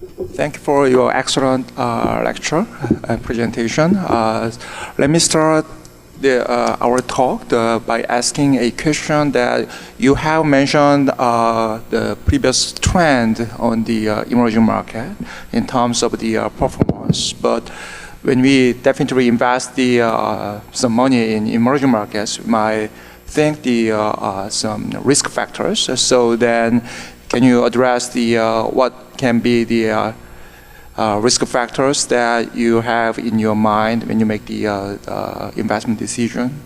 Thank you for your excellent lecture and presentation. Let me start our talk by asking a question that you have mentioned the previous trend on the emerging market in terms of the performance. But when we definitely invest some money in emerging markets, we might think some risk factors. So then, can you address what can be the risk factors that you have in your mind when you make the investment decision?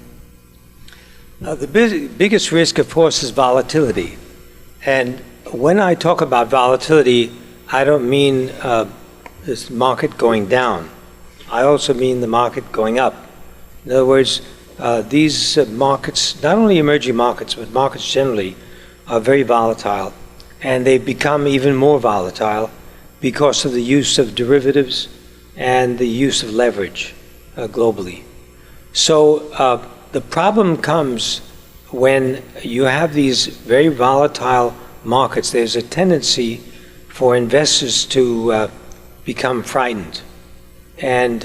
The biggest risk, of course, is volatility. And when I talk about volatility, I don't mean this market going down. I also mean the market going up. In other words, these markets, not only emerging markets, but markets generally, are very volatile. And they've become even more volatile because of the use of derivatives and the use of leverage globally. So the problem comes when you have these very volatile markets. There's a tendency for investors to become frightened and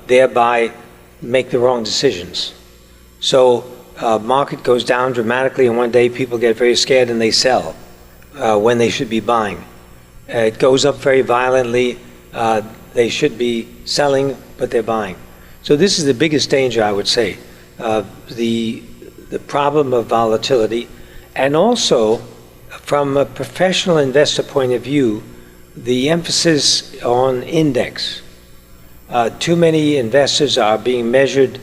thereby make the wrong decisions. So market goes down dramatically, and one day people get very scared and they sell when they should be buying. It goes up very violently. They should be selling, but they're buying. So this is the biggest danger, I would say, the problem of volatility. And also, from a professional investor point of view, the emphasis on index. Too many investors are being measured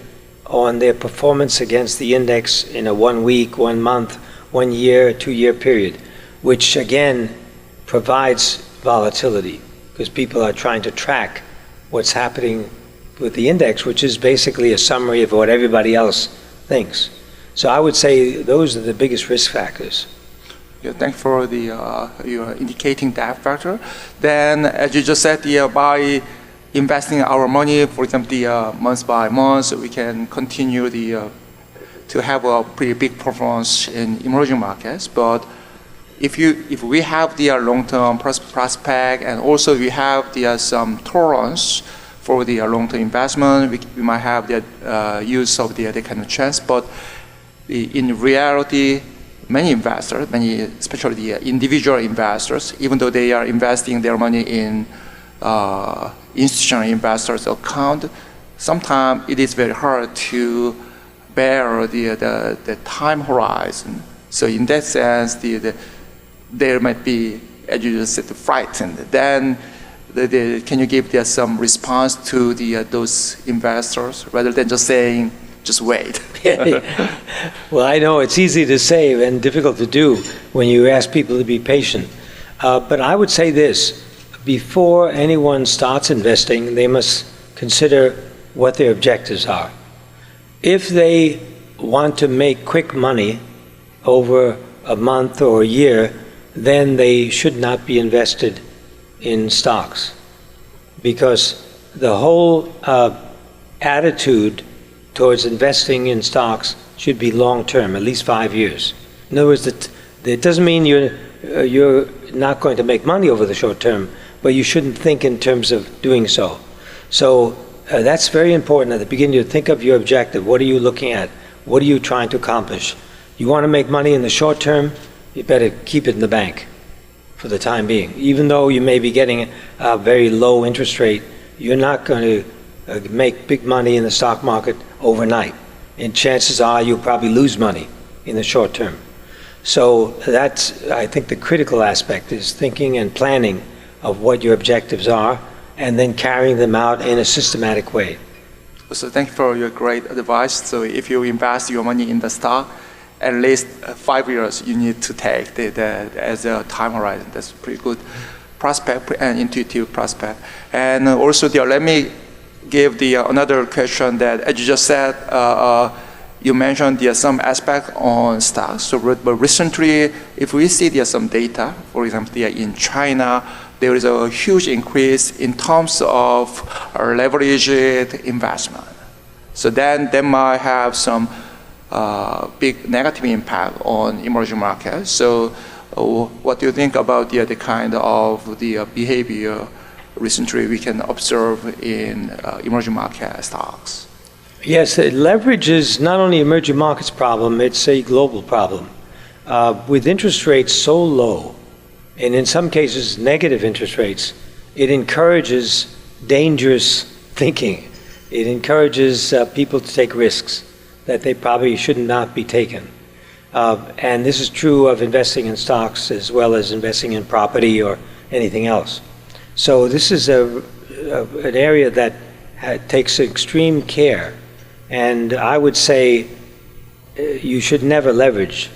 on their performance against the index in a 1 week, 1 month, 1 year, 2 year period, which again provides volatility because people are trying to track what's happening with the index, which is basically a summary of what everybody else thinks. So I would say those are the biggest risk factors. Yeah, thanks for you indicating that factor. Then, as you just said, by investing our money, for example, month by month, we can continue to have a pretty big performance in emerging markets. But if we have the long-term prospect, and also we have some tolerance for the long-term investment, we might have the use of the kind of chance. But in reality, many investors, especially the individual investors, even though they are investing their money in institutional investors' account, sometimes it is very hard to bear the time horizon. So in that sense, there might be, as you just said, frightened. Then, can you give some response to those investors rather than just saying, just wait? Well, I know it's easy to say and difficult to do when you ask people to be patient. But I would say this: before anyone starts investing, they must consider what their objectives are. If they want to make quick money over a month or a year, then they should not be invested in stocks, because the whole attitude towards investing in stocks should be long-term, at least 5 years. In other words, it doesn't mean you're not going to make money over the short term, but you shouldn't think in terms of doing so. So that's very important at the beginning to think of your objective. What are you looking at? What are you trying to accomplish? You want to make money in the short term, you better keep it in the bank for the time being. Even though you may be getting a very low interest rate, you're not going to make big money in the stock market overnight. And chances are you'll probably lose money in the short term. So that's, I think, the critical aspect is thinking and planning of what your objectives are and then carrying them out in a systematic way. So thank you for your great advice. So if you invest your money in the stock, at least 5 years you need to take as a time horizon. That's a pretty good prospect and intuitive prospect. And also, let me give another question that, as you just said, you mentioned some aspect on stocks. So, but recently, if we see some data, for example, in China, there is a huge increase in terms of leveraged investment. So then they might have some big negative impact on emerging markets. So what do you think about the kind of the behavior recently we can observe in emerging market stocks? Yes, leverage is not only an emerging markets problem, it's a global problem. With interest rates so low, and in some cases negative interest rates, it encourages dangerous thinking. It encourages people to take risks that they probably should not be taken. And this is true of investing in stocks as well as investing in property or anything else. So this is an area that takes extreme care. And I would say you should never leverage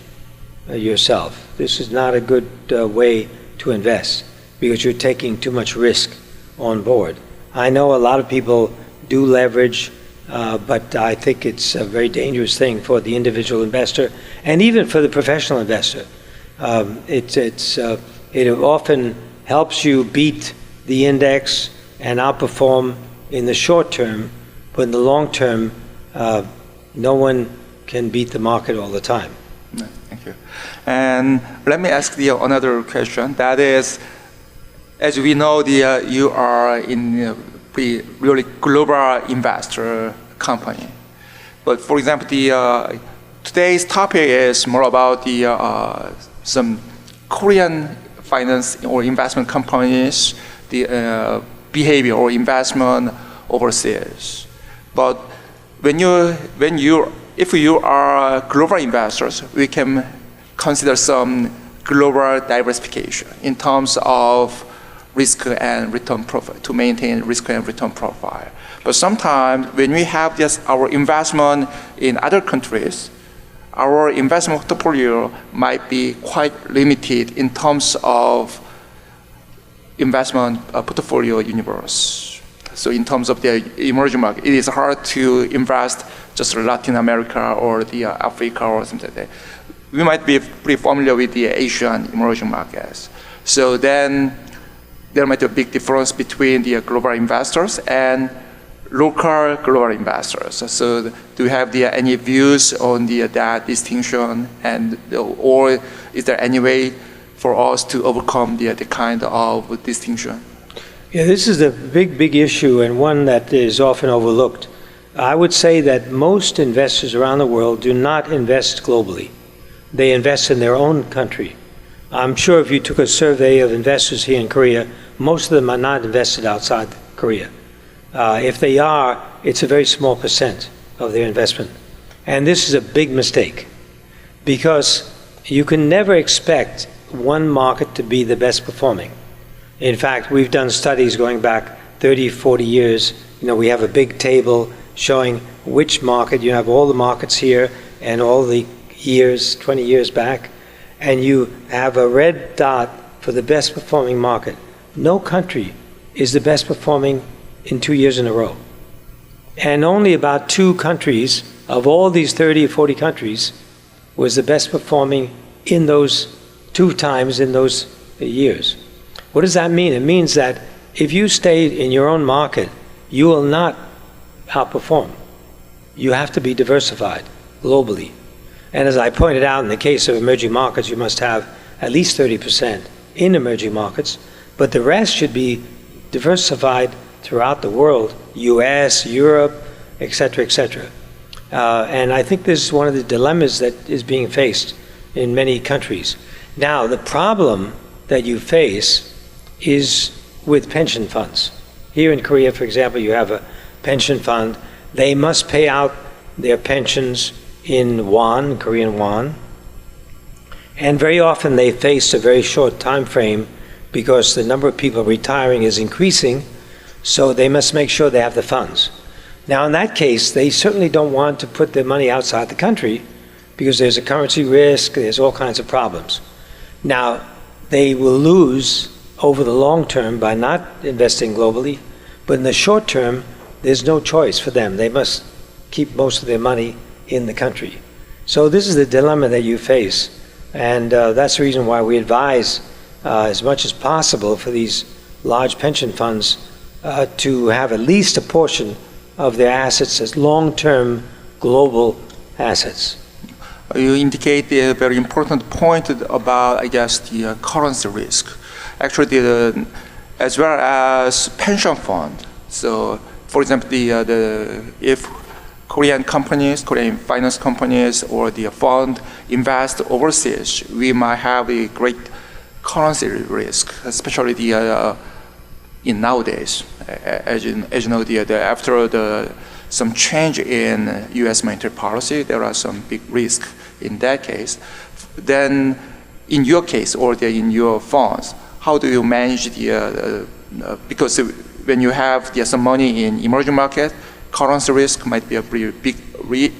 yourself. This is not a good way to invest because you're taking too much risk on board. I know a lot of people do leverage, but I think it's a very dangerous thing for the individual investor and even for the professional investor. It often helps you beat the index and outperform in the short term, but in the long term, no one can beat the market all the time. Thank you. And let me ask you another question. That is, as we know, you are in a really global investor company. But for example, today's topic is more about some Korean finance or investment companies, the behavior or investment overseas. But if you are global investors, we can consider some global diversification in terms of risk and return profile, to maintain risk and return profile. But sometimes when we have our investment in other countries, our investment portfolio might be quite limited in terms of investment portfolio universe. So in terms of the emerging market, it is hard to invest just Latin America or the Africa or something like that. We might be pretty familiar with the Asian emerging markets. So then there might be a big difference between the global investors and local global investors. So do you have any views on that distinction, or is there any way for us to overcome the kind of distinction? Yeah, this is a big issue and one that is often overlooked. I would say that most investors around the world do not invest globally. They invest in their own country. I'm sure if you took a survey of investors here in Korea, most of them are not invested outside Korea. If they are, it's a very small percent of their investment. And this is a big mistake because you can never expect one market to be the best performing. In fact, we've done studies going back 30, 40 years. We have a big table showing which market. You have all the markets here and all the years, 20 years back, and you have a red dot for the best performing market. No country is the best performing in 2 years in a row. And only about 2 countries of all these 30 or 40 countries was the best performing in those 2 times in those years. What does that mean? It means that if you stay in your own market, you will not outperform. You have to be diversified globally. And as I pointed out, in the case of emerging markets, you must have at least 30% in emerging markets, but the rest should be diversified throughout the world, US, Europe, et cetera, et cetera. And I think this is one of the dilemmas that is being faced in many countries. Now, the problem that you face is with pension funds. Here in Korea, for example, you have a pension fund. They must pay out their pensions in won, Korean won. And very often they face a very short time frame because the number of people retiring is increasing, so they must make sure they have the funds. Now in that case, they certainly don't want to put their money outside the country because there's a currency risk, there's all kinds of problems. Now, they will lose over the long term by not investing globally, but in the short term, there's no choice for them. They must keep most of their money in the country. So this is the dilemma that you face, and that's the reason why we advise as much as possible for these large pension funds to have at least a portion of their assets as long-term global assets. you indicate a very important point about, I guess, the currency risk. Actually, as well as pension fund. So, for example, if Korean companies, Korean finance companies, or the fund invest overseas, we might have a great currency risk, especially in nowadays. As you know, after some change in U.S. monetary policy, there are some big risk in that case. Then, in your case or in your funds, how do you manage because when you have some money in emerging market, currency risk might be a pretty big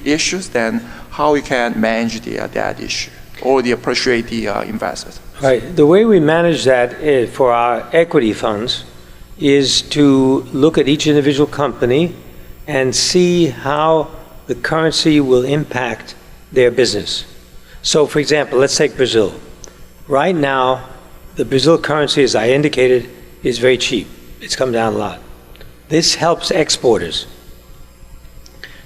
issue. Then how you can manage that issue or persuade the investors? Right. The way we manage that for our equity funds is to look at each individual company and see how the currency will impact their business. So, for example, let's take Brazil. Right now, the Brazil currency, as I indicated, is very cheap. It's come down a lot. This helps exporters.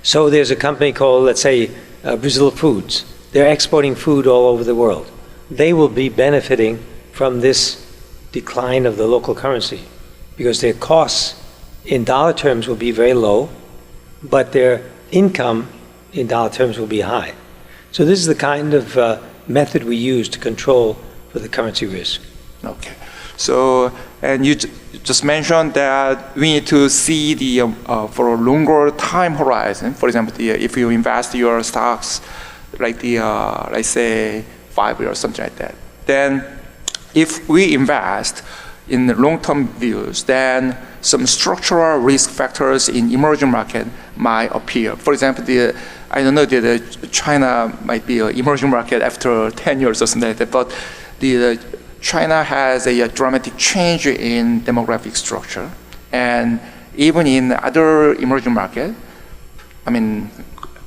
So there's a company called, let's say, Brazil Foods. They're exporting food all over the world. They will be benefiting from this decline of the local currency because their costs in dollar terms will be very low, but their income in dollar terms will be high. So this is the kind of method we use to control for the currency risk. Okay. So, and you just mentioned that we need to see for a longer time horizon. For example, if you invest your stocks, like let's say 5 years, something like that. Then, if we invest in the long-term views, then some structural risk factors in emerging market might appear. For example, I don't know that China might be an emerging market after 10 years or something like that, but China has a dramatic change in demographic structure, and even in other emerging markets, I mean,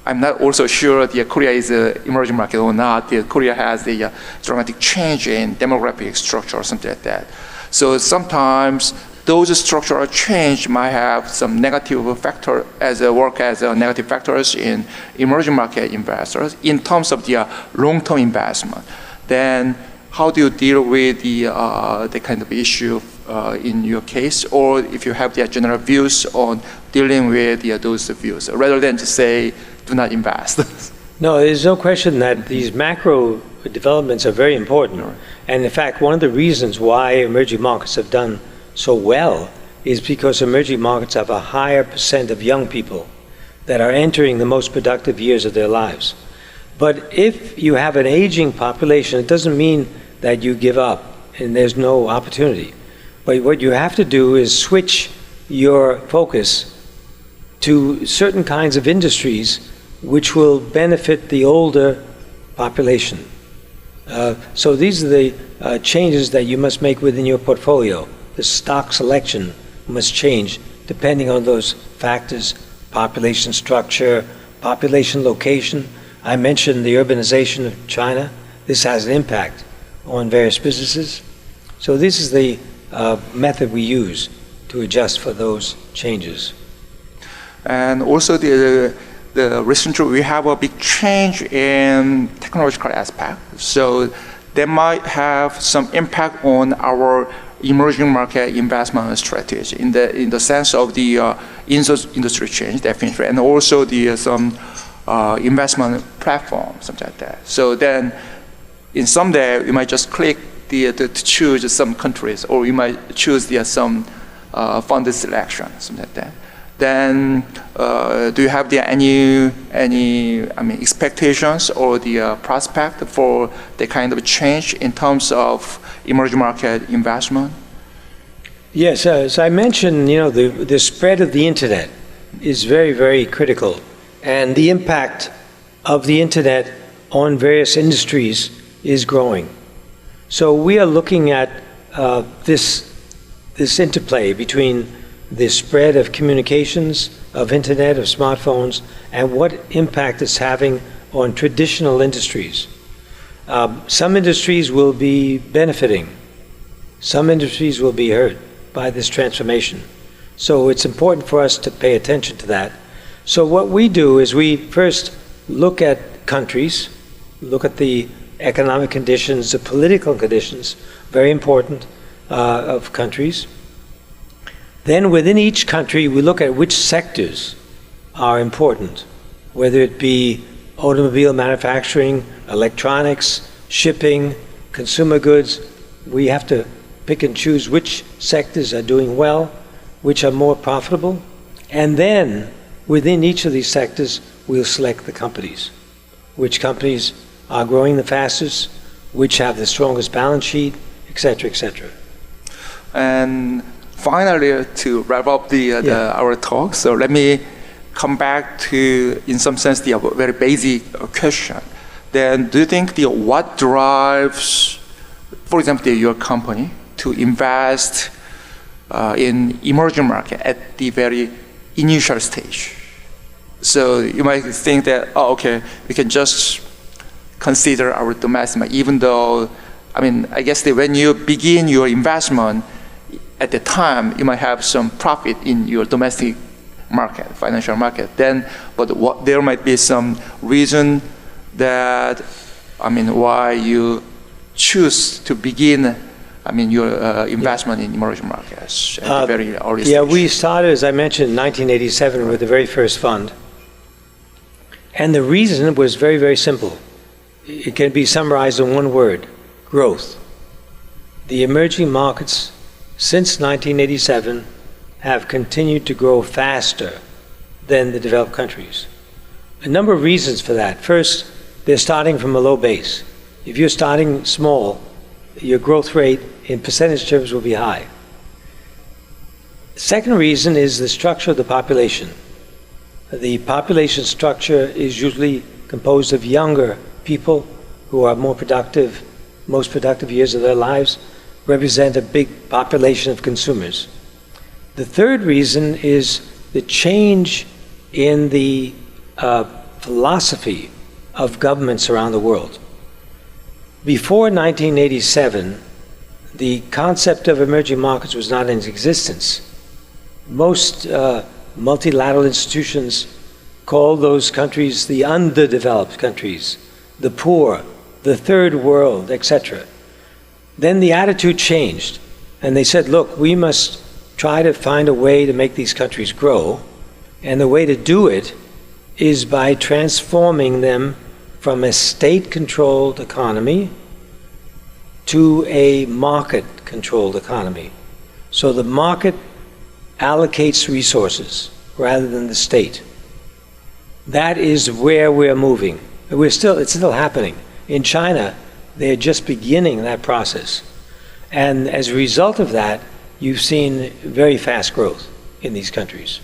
I'm not also sure Korea is an emerging market or not. Korea has a dramatic change in demographic structure or something like that. So sometimes those structural change might have some negative factor work as negative factors in emerging market investors in terms of the long-term investment. Then how do you deal with the kind of issue in your case, or if you have the general views on dealing with those views, rather than just say, do not invest? No, there's no question that these macro developments are very important. Right. And in fact, one of the reasons why emerging markets have done so well is because emerging markets have a higher percent of young people that are entering the most productive years of their lives. But if you have an aging population, it doesn't mean that you give up and there's no opportunity. But what you have to do is switch your focus to certain kinds of industries which will benefit the older population. So these are the changes that you must make within your portfolio. The stock selection must change depending on those factors: population structure, population location. I mentioned the urbanization of China. This has an impact on various businesses. So this is the method we use to adjust for those changes. And also the recently we have a big change in technological aspect. So that might have some impact on our emerging market investment strategy in the sense of the industry change, definitely, and also some investment platform, something like that. So then, in some day, you might just click to choose some countries, or you might choose some fund selection, something like that. Then, do you have any expectations or the prospect for the kind of change in terms of emerging market investment? Yes, as I mentioned, the spread of the internet is very, very critical, and the impact of the internet on various industries is growing. So we are looking at this interplay between the spread of communications, of internet, of smartphones, and what impact it's having on traditional industries. Some industries will be benefiting. Some industries will be hurt by this transformation. So it's important for us to pay attention to that. So what we do is we first look at countries look at the economic conditions, the political conditions, very important, of countries. Then within each country, we look at which sectors are important, whether it be automobile manufacturing, electronics, shipping, consumer goods. We have to pick and choose which sectors are doing well, which are more profitable, and then within each of these sectors, we'll select the companies. Which companies are growing the fastest, which have the strongest balance sheet, etc., etc. And finally, to wrap up our talk, so let me come back to, in some sense, the very basic question. Then, do you think what drives, for example, your company to invest in emerging market at the very initial stage? So you might think that, oh, okay, we can just consider our domestic market, even though, I mean, I guess that when you begin your investment, at the time, you might have some profit in your domestic market, financial market. Then, but there might be some reason that, I mean, why you choose to begin, I mean, your investment in emerging markets at the very early stage. Yeah, we started, as I mentioned, in 1987 with the very first fund. And the reason was very, very simple. It can be summarized in one word: growth. The emerging markets since 1987 have continued to grow faster than the developed countries. A number of reasons for that. First, they're starting from a low base. If you're starting small, your growth rate in percentage terms will be high. Second reason is the structure of the population. The population structure is usually composed of younger people who are more productive, most productive years of their lives, represent a big population of consumers. The third reason is the change in the philosophy of governments around the world. Before 1987, the concept of emerging markets was not in existence. Most multilateral institutions call those countries the underdeveloped countries, the poor, the third world, etc. Then the attitude changed, and they said, look, we must try to find a way to make these countries grow, and the way to do it is by transforming them from a state-controlled economy to a market-controlled economy. So the market allocates resources rather than the state. That is where we're moving. It's still happening. In China, they're just beginning that process. And as a result of that, you've seen very fast growth in these countries.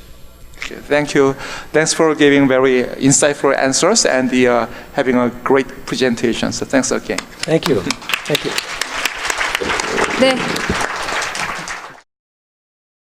Okay, thank you. Thanks for giving very insightful answers and having a great presentation. So thanks again. Thank you. Thank you. 네.